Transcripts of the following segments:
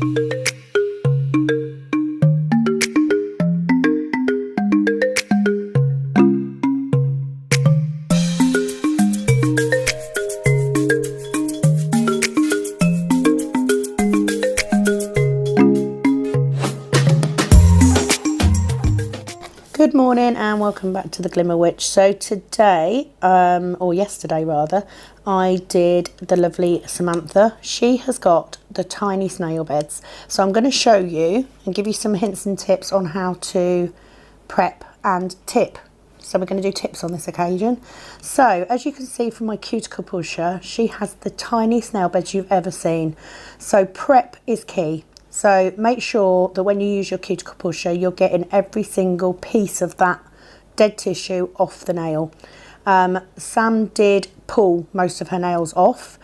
Good morning and welcome back to the Glimmer Witch. So today, or yesterday rather, I did the lovely Samantha. She has got the tiny snail beds. So I'm going to show you and give you some hints and tips on how to prep and tip. So we're going to do tips on this occasion. So as you can see from my cuticle pusher, she has the tiny snail beds you've ever seen. So prep is key. So make sure that when you use your cuticle pusher, you're getting every single piece of that dead tissue off the nail. Sam did pull most of her nails off.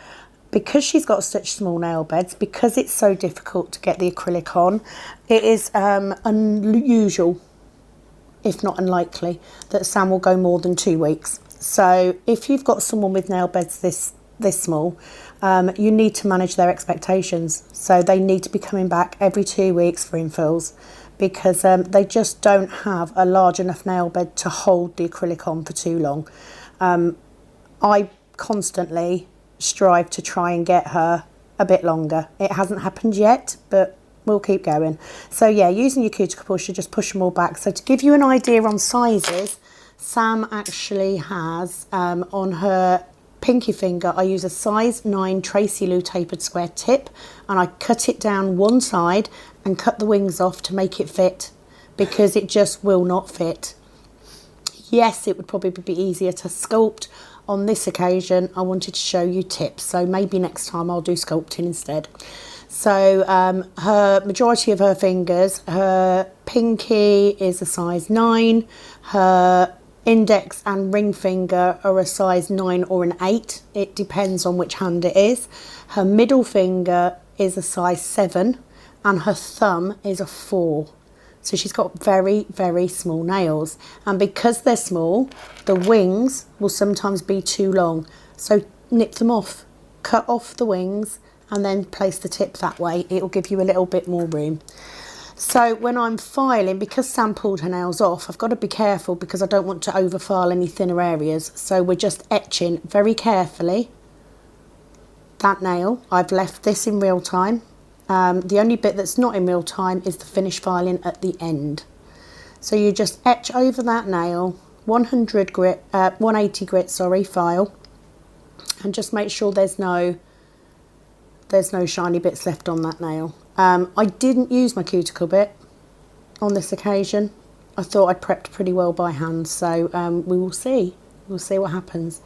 Because she's got such small nail beds, because it's so difficult to get the acrylic on, it is unusual, if not unlikely, that Sam will go more than 2 weeks. So if you've got someone with nail beds this small, you need to manage their expectations. So they need to be coming back every 2 weeks for infills, because they just don't have a large enough nail bed to hold the acrylic on for too long. I constantly strive to try and get her a bit longer. It hasn't happened yet, but we'll keep going. So yeah, using your cuticle pusher, just push them all back. So to give you an idea on sizes, Sam actually has on her pinky finger, I use a size 9 Tracy Tapered Square tip, and I cut it down one side and cut the wings off to make it fit, because it just will not fit. Yes, it would probably be easier to sculpt. On this occasion, I wanted to show you tips, so maybe next time I'll do sculpting instead. So her majority of her fingers, her pinky is a size 9, her index and ring finger are a size 9 or an 8. It depends on which hand it is. Her middle finger is a size 7 and her thumb is a 4. So she's got very, very small nails. And because they're small, the wings will sometimes be too long. So nip them off, cut off the wings and then place the tip that way. It will give you a little bit more room. So when I'm filing, because Sam pulled her nails off, I've got to be careful because I don't want to overfile any thinner areas. So we're just etching very carefully that nail. I've left this in real time. The only bit that's not in real time is the finish filing at the end. So you just etch over that nail, 180 grit, file, and just make sure there's no shiny bits left on that nail. I didn't use my cuticle bit on this occasion. I thought I'd prepped pretty well by hand, so we will see. We'll see what happens.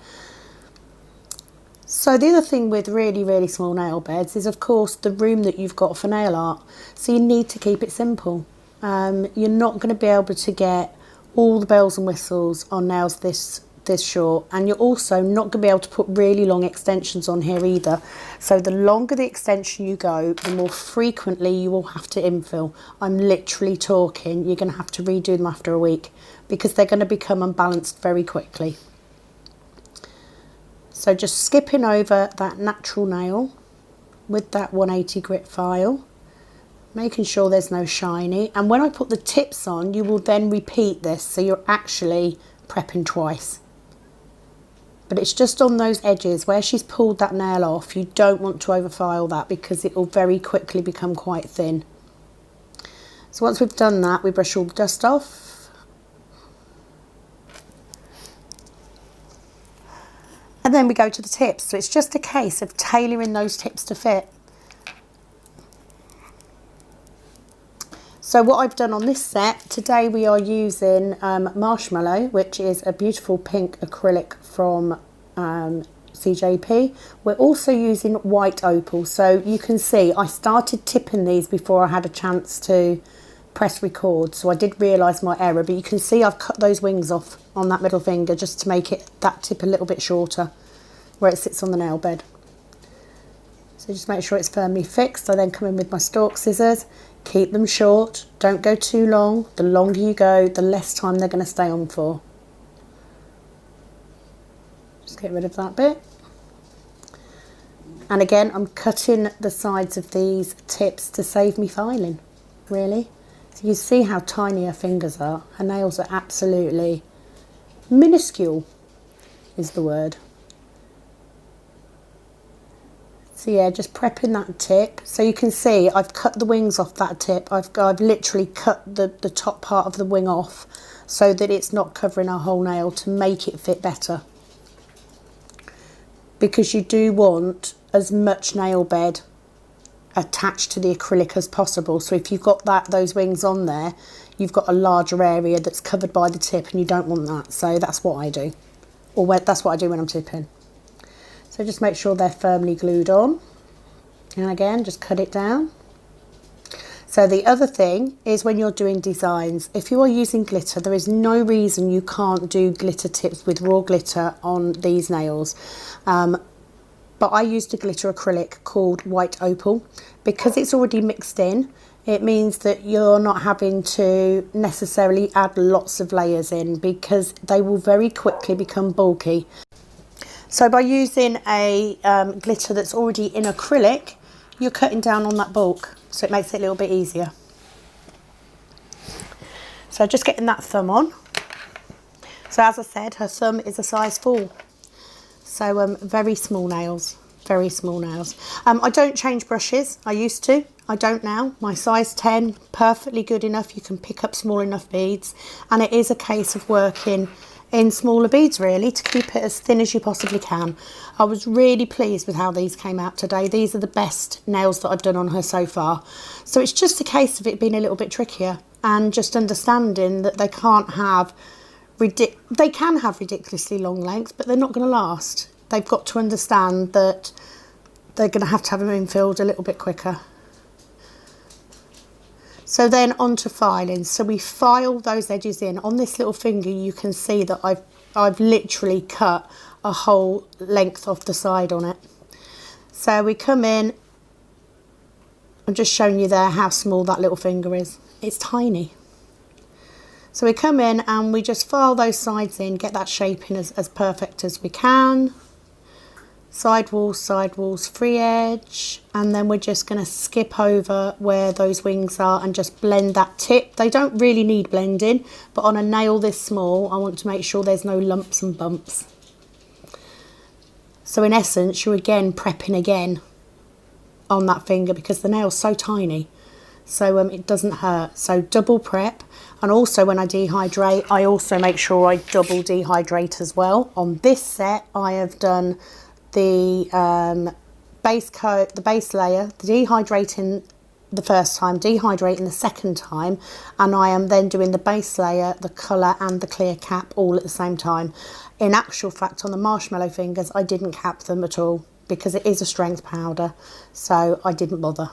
So the other thing with really, really small nail beds is, of course, the room that you've got for nail art. So you need to keep it simple. You're not going to be able to get all the bells and whistles on nails this short, and you're also not going to be able to put really long extensions on here either. So the longer the extension you go, the more frequently you will have to infill. I'm literally talking, you're going to have to redo them after a week because they're going to become unbalanced very quickly. So just skipping over that natural nail with that 180 grit file, making sure there's no shiny, and when I put the tips on, you will then repeat this, so you're actually prepping twice. But it's just on those edges where she's pulled that nail off. You don't want to overfile that because it will very quickly become quite thin. So once we've done that, we brush all the dust off. And then we go to the tips. So it's just a case of tailoring those tips to fit. So what I've done on this set, today we are using Marshmallow, which is a beautiful pink acrylic from Cjp. We're also using White Opal. So you can see I started tipping these before I had a chance to press record. So I did realise my error, but you can see I've cut those wings off on that middle finger just to make it that tip a little bit shorter where it sits on the nail bed. So just make sure it's firmly fixed. I then come in with my stalk scissors. Keep them short, don't go too long. The longer you go, the less time they're going to stay on for. Just get rid of that bit. And again, I'm cutting the sides of these tips to save me filing, really. So you see how tiny her fingers are. Her nails are absolutely minuscule, is the word. So yeah, just prepping that tip. So you can see I've cut the wings off that tip. I've literally cut the top part of the wing off so that it's not covering our whole nail to make it fit better. Because you do want as much nail bed attached to the acrylic as possible. So if you've got those wings on there, you've got a larger area that's covered by the tip, and you don't want that. So that's what I do, or that's what I do when I'm tipping. So just make sure they're firmly glued on, and again, just cut it down. So the other thing is, when you're doing designs, if you are using glitter, there is no reason you can't do glitter tips with raw glitter on these nails. But I used a glitter acrylic called White Opal. Because it's already mixed in, it means that you're not having to necessarily add lots of layers in, because they will very quickly become bulky. So by using a glitter that's already in acrylic, you're cutting down on that bulk, so it makes it a little bit easier. So just getting that thumb on. So as I said, her thumb is a size 4. So very small nails, very small nails. I don't change brushes. I used to. I don't now. My size 10, perfectly good enough. You can pick up small enough beads, and it is a case of working in smaller beads really to keep it as thin as you possibly can. I was really pleased with how these came out today. These are the best nails that I've done on her so far. So it's just a case of it being a little bit trickier, and just understanding that they can have ridiculously long lengths, but they're not going to last. They've got to understand that they're going to have them infilled a little bit quicker. So then on to filing. So we file those edges in. On this little finger, you can see that I've literally cut a whole length off the side on it. So we come in. I'm just showing you there how small that little finger is. It's tiny. So we come in and we just file those sides in, get that shaping as perfect as we can. Side walls, free edge, and then we're just going to skip over where those wings are and just blend that tip. They don't really need blending, but on a nail this small, I want to make sure there's no lumps and bumps. So in essence, you're again prepping again on that finger, because the nail's so tiny. So it doesn't hurt. So double prep. And also when I dehydrate, I also make sure I double dehydrate as well. On this set, I have done the base coat, the base layer, the dehydrating the first time, dehydrating the second time, and I am then doing the base layer, the colour and the clear cap all at the same time. In actual fact, on the marshmallow fingers, I didn't cap them at all, because it is a strength powder, so I didn't bother.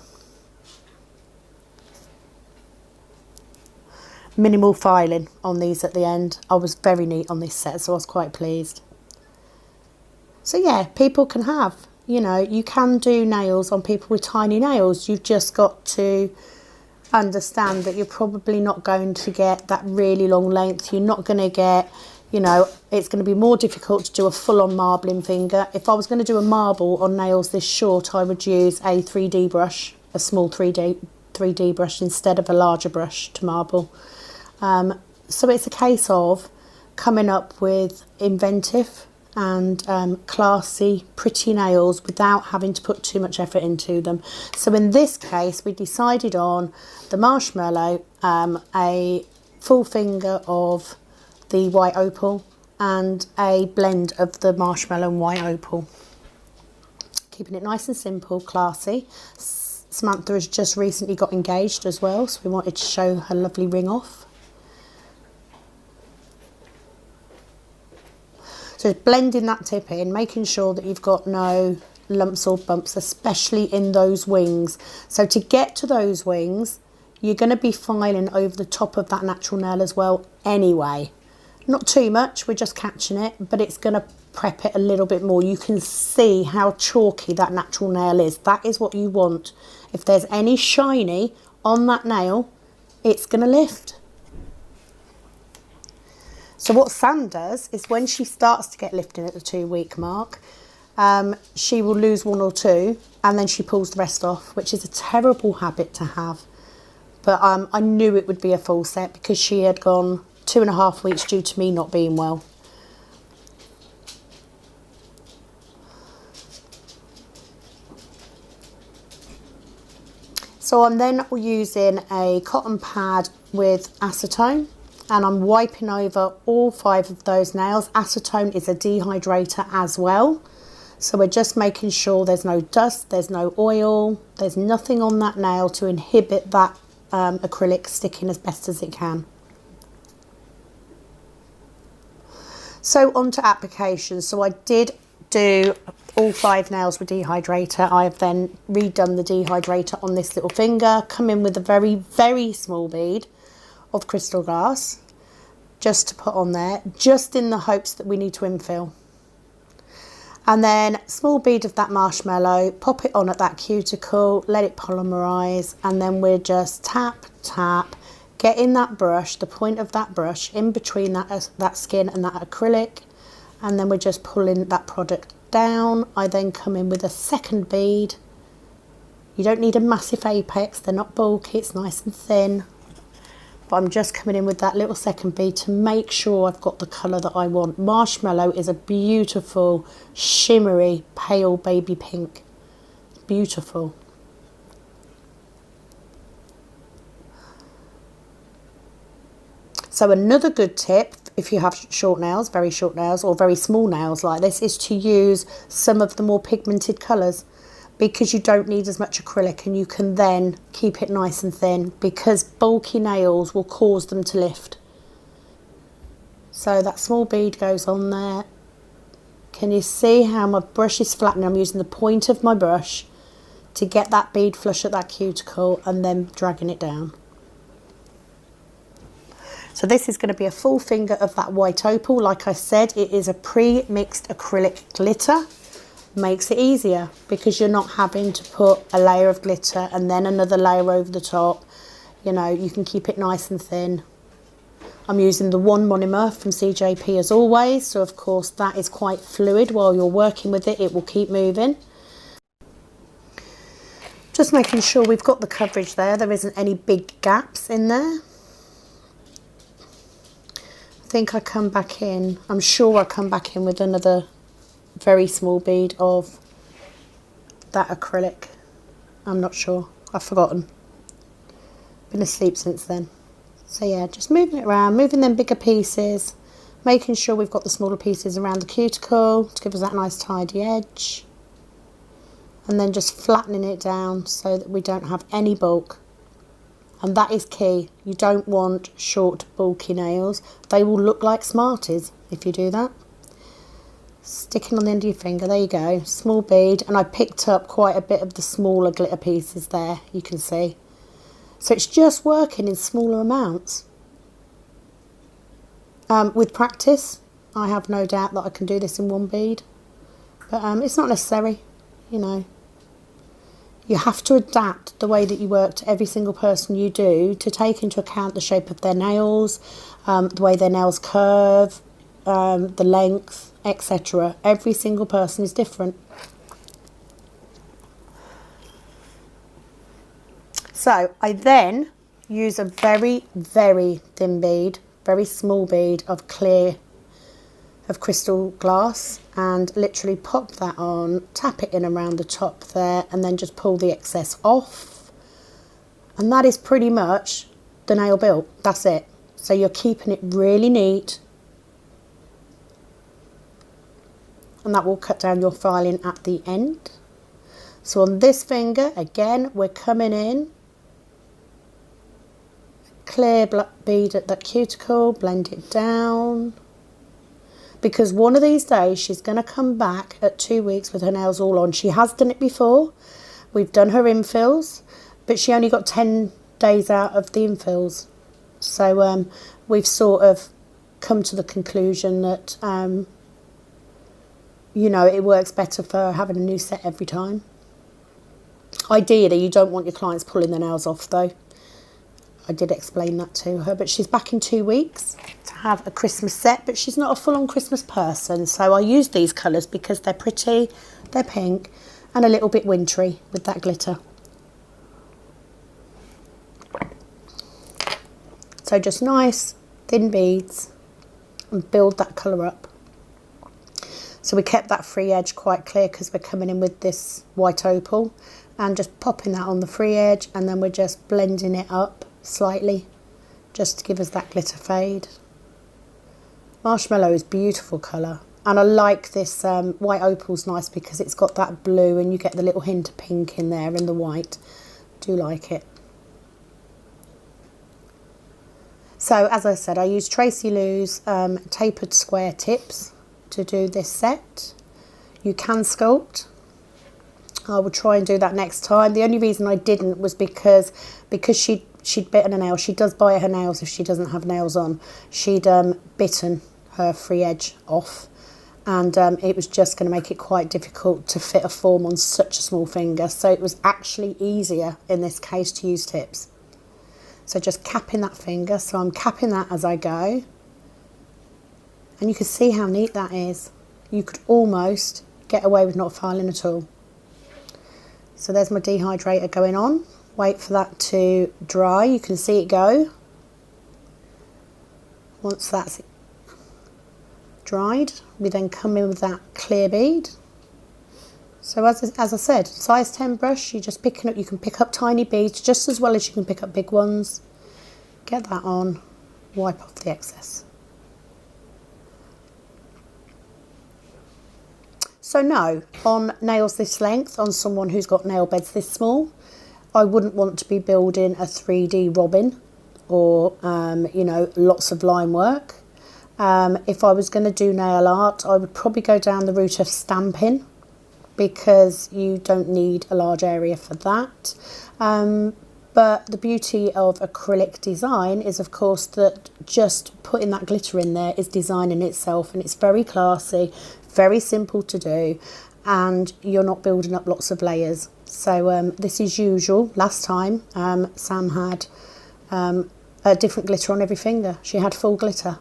Minimal filing on these at the end. I was very neat on this set, so I was quite pleased. So yeah, people can have, you know, you can do nails on people with tiny nails. You've just got to understand that you're probably not going to get that really long length. You're not going to get, you know, it's going to be more difficult to do a full-on marbling finger. If I was going to do a marble on nails this short, I would use a 3D brush, a small 3D brush instead of a larger brush to marble. So it's a case of coming up with inventive and classy, pretty nails without having to put too much effort into them. So in this case, we decided on the marshmallow, a full finger of the white opal, and a blend of the marshmallow and white opal. Keeping it nice and simple, classy. Samantha has just recently got engaged as well, so we wanted to show her lovely ring off. So blending that tip in, making sure that you've got no lumps or bumps, especially in those wings. So to get to those wings, you're going to be filing over the top of that natural nail as well anyway. Not too much, we're just catching it, but it's going to prep it a little bit more. You can see how chalky that natural nail is. That is what you want. If there's any shiny on that nail, it's going to lift. So what Sam does is, when she starts to get lifting at the 2-week mark, she will lose one or two and then she pulls the rest off, which is a terrible habit to have. But I knew it would be a full set because she had gone 2.5 weeks due to me not being well. So I'm then using a cotton pad with acetone and I'm wiping over all 5 of those nails. Acetone is a dehydrator as well. So we're just making sure there's no dust, there's no oil, there's nothing on that nail to inhibit that acrylic sticking as best as it can. So on to application. So I did do all 5 nails with dehydrator. I have then redone the dehydrator on this little finger, come in with a very, very small bead of crystal glass just to put on there, just in the hopes that we need to infill. And then small bead of that marshmallow, pop it on at that cuticle, let it polymerize, and then we're just tap, tap, getting that brush, the point of that brush in between that skin and that acrylic, and then we're just pulling that product down. I then come in with a second bead. You don't need a massive apex, they're not bulky, it's nice and thin. But I'm just coming in with that little second bead to make sure I've got the colour that I want. Marshmallow is a beautiful, shimmery, pale baby pink. Beautiful. So another good tip, if you have short nails, very short nails, or very small nails like this, is to use some of the more pigmented colours, because you don't need as much acrylic and you can then keep it nice and thin, because bulky nails will cause them to lift. So that small bead goes on there. Can you see how my brush is flattening? I'm using the point of my brush to get that bead flush at that cuticle and then dragging it down. So this is going to be a full finger of that white opal. Like I said, it is a pre-mixed acrylic glitter. Makes it easier because you're not having to put a layer of glitter and then another layer over the top. You know, you can keep it nice and thin. I'm using the one monomer from Cjp as always, so of course that is quite fluid. While you're working with it, it will keep moving. Just making sure we've got the coverage there isn't any big gaps in there. I think I come back in, I'm sure I come back in with another very small bead of that acrylic. I'm not sure, I've forgotten. Been asleep since then. So yeah, just moving it around, moving them bigger pieces, making sure we've got the smaller pieces around the cuticle to give us that nice tidy edge, and then just flattening it down so that we don't have any bulk. And that is key. You don't want short bulky nails. They will look like Smarties if you do that. Sticking on the end of your finger, there you go, small bead, and I picked up quite a bit of the smaller glitter pieces there, you can see. So it's just working in smaller amounts. With practice, I have no doubt that I can do this in one bead, but it's not necessary, you know. You have to adapt the way that you work to every single person you do to take into account the shape of their nails, the way their nails curve, the length, etc. Every single person is different. So I then use a very, very thin bead, very small bead of crystal glass, and literally pop that on, tap it in around the top there, and then just pull the excess off. And that is pretty much the nail built. That's it. So you're keeping it really neat, and that will cut down your filing at the end. So on this finger, again, we're coming in, clear black bead at that cuticle, blend it down, because one of these days she's going to come back at 2 weeks with her nails all on. She has done it before. We've done her infills, but she only got 10 days out of the infills. So we've sort of come to the conclusion that you know, it works better for having a new set every time. Ideally, you don't want your clients pulling their nails off though. I did explain that to her, but she's back in 2 weeks to have a Christmas set, but she's not a full-on Christmas person, so I use these colours because they're pretty, they're pink, and a little bit wintry with that glitter. So just nice thin beads and build that colour up. So we kept that free edge quite clear because we're coming in with this white opal, and just popping that on the free edge, and then we're just blending it up slightly just to give us that glitter fade. Marshmallow is beautiful colour, and I like this white opal's nice because it's got that blue and you get the little hint of pink in there in the white. Do like it. So as I said, I use Tracy Lou's Tapered Square tips to do this set. You can sculpt. I will try and do that next time. The only reason I didn't was because she'd bitten a nail. She does bite her nails if she doesn't have nails on. She'd bitten her free edge off, and it was just going to make it quite difficult to fit a form on such a small finger. So it was actually easier in this case to use tips. So just capping that finger. So I'm capping that as I go. And you can see how neat that is. You could almost get away with not filing at all. So there's my dehydrator going on. Wait for that to dry. You can see it go. Once that's dried, we then come in with that clear bead. So as I said, size 10 brush, you're just picking up, you can pick up tiny beads just as well as you can pick up big ones. Get that on, wipe off the excess. So no, on nails this length, on someone who's got nail beds this small, I wouldn't want to be building a 3D robin or, you know, lots of line work. If I was going to do nail art, I would probably go down the route of stamping, because you don't need a large area for that. But the beauty of acrylic design is, of course, that just putting that glitter in there is design in itself, and it's very classy, very simple to do, and you're not building up lots of layers. So this is usual. Last time Sam had a different glitter on every finger. She had full glitter.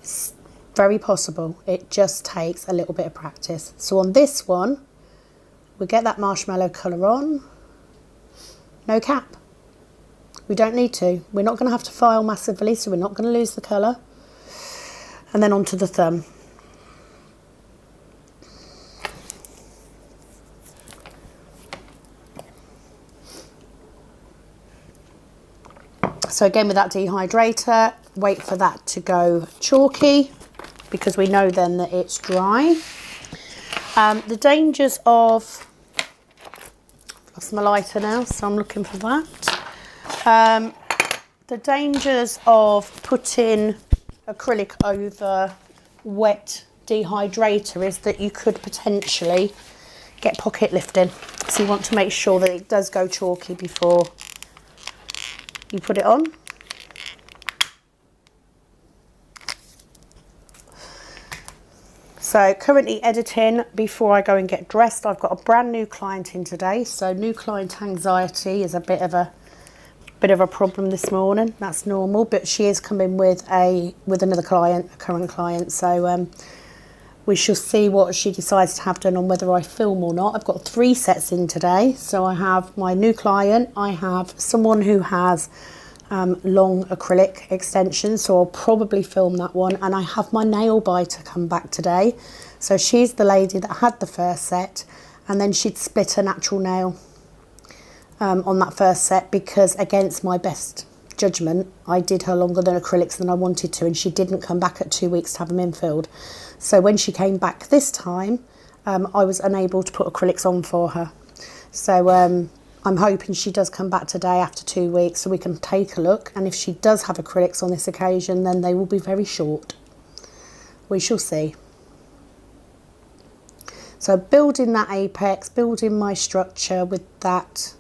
It's very possible. It just takes a little bit of practice. So on this one, we get that marshmallow colour on. No cap. We don't need to. We're not going to have to file massively, so we're not going to lose the colour. And then onto the thumb. So again, with that dehydrator, wait for that to go chalky, because we know then that it's dry. The dangers of, I've lost my lighter now, so I'm looking for that. The dangers of putting acrylic over wet dehydrator is that you could potentially get pocket lifting. So you want to make sure that it does go chalky before you put it on. So currently editing before I go and get dressed. I've got a brand new client in today, so new client anxiety is a bit of a problem this morning. That's normal, but she is coming with another client, a current client, so we shall see what she decides to have done on whether I film or not. I've got 3 sets in today, so I have my new client, I have someone who has long acrylic extensions, so I'll probably film that one, and I have my nail biter come back today. So she's the lady that had the first set, and then she'd split a natural nail on that first set, because against my best judgment I did her longer than acrylics than I wanted to, and she didn't come back at 2 weeks to have them infilled. So when she came back this time, I was unable to put acrylics on for her. So I'm hoping she does come back today after 2 weeks so we can take a look, and if she does have acrylics on this occasion, then they will be very short. We shall see. So building that apex, building my structure with that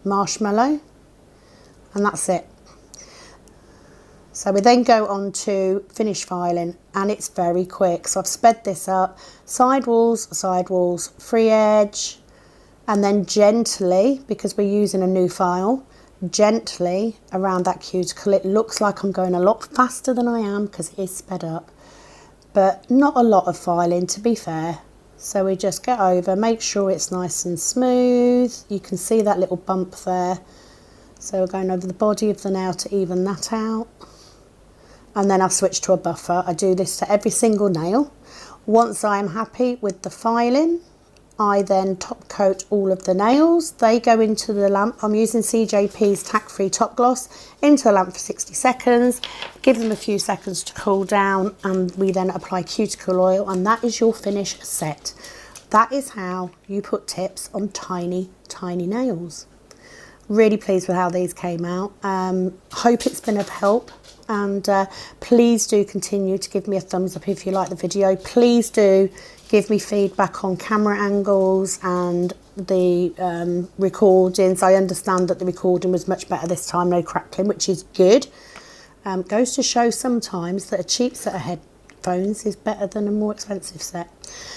marshmallow, and that's it. So we then go on to finish filing, and it's very quick. So I've sped this up, side walls, free edge, and then gently, because we're using a new file, gently around that cuticle. It looks like I'm going a lot faster than I am because it is sped up, but not a lot of filing, to be fair. So we just get over, make sure it's nice and smooth. You can see that little bump there. So we're going over the body of the nail to even that out. And then I'll switch to a buffer. I do this to every single nail. Once I'm happy with the filing, I then top coat all of the nails. They go into the lamp. I'm using CJP's tack-free top gloss, into the lamp for 60 seconds. Give them a few seconds to cool down, and we then apply cuticle oil, and that is your finish set. That is how you put tips on tiny, tiny nails. Really pleased with how these came out. Hope it's been of help, and please do continue to give me a thumbs up if you like the video. Please do give me feedback on camera angles and the recordings. I understand that the recording was much better this time, no crackling, which is good. Goes to show sometimes that a cheap set of headphones is better than a more expensive set.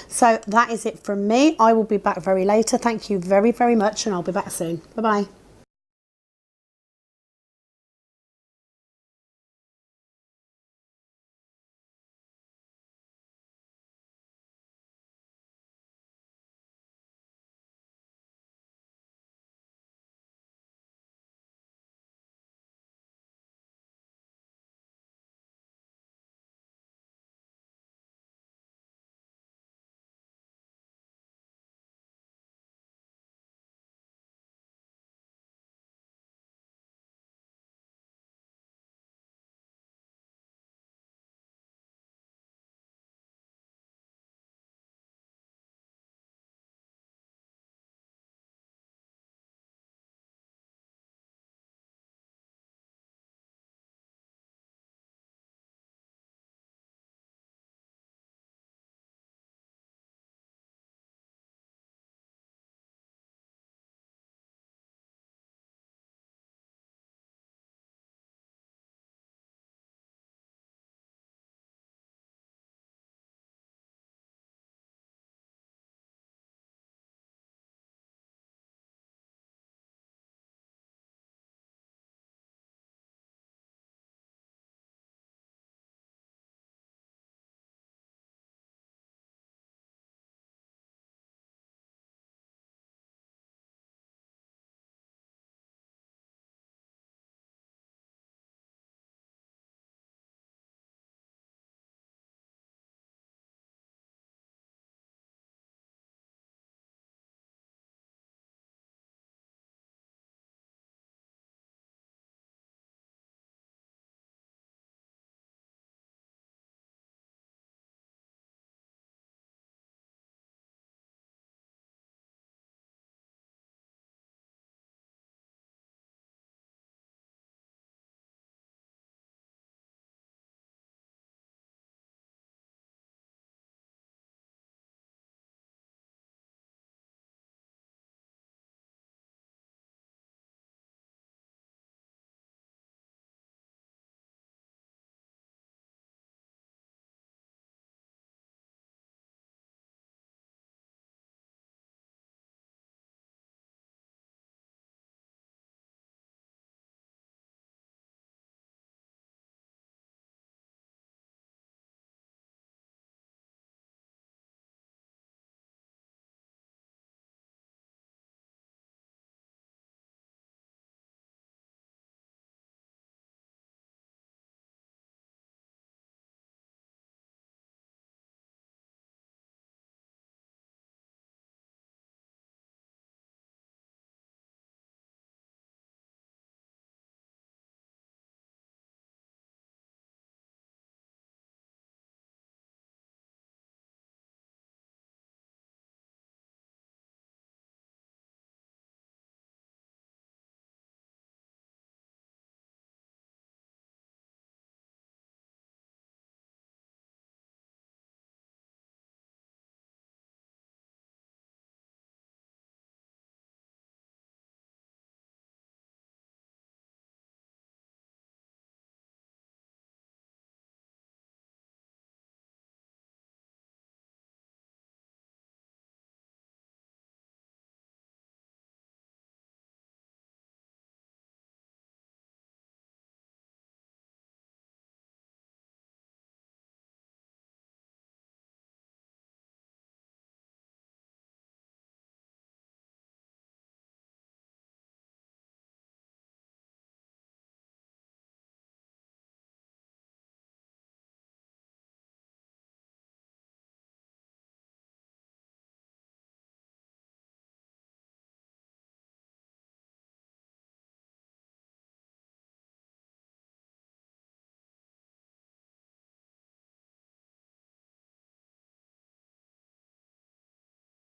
So that is it from me. I will be back very later. Thank you very, very much, and I'll be back soon. Bye bye.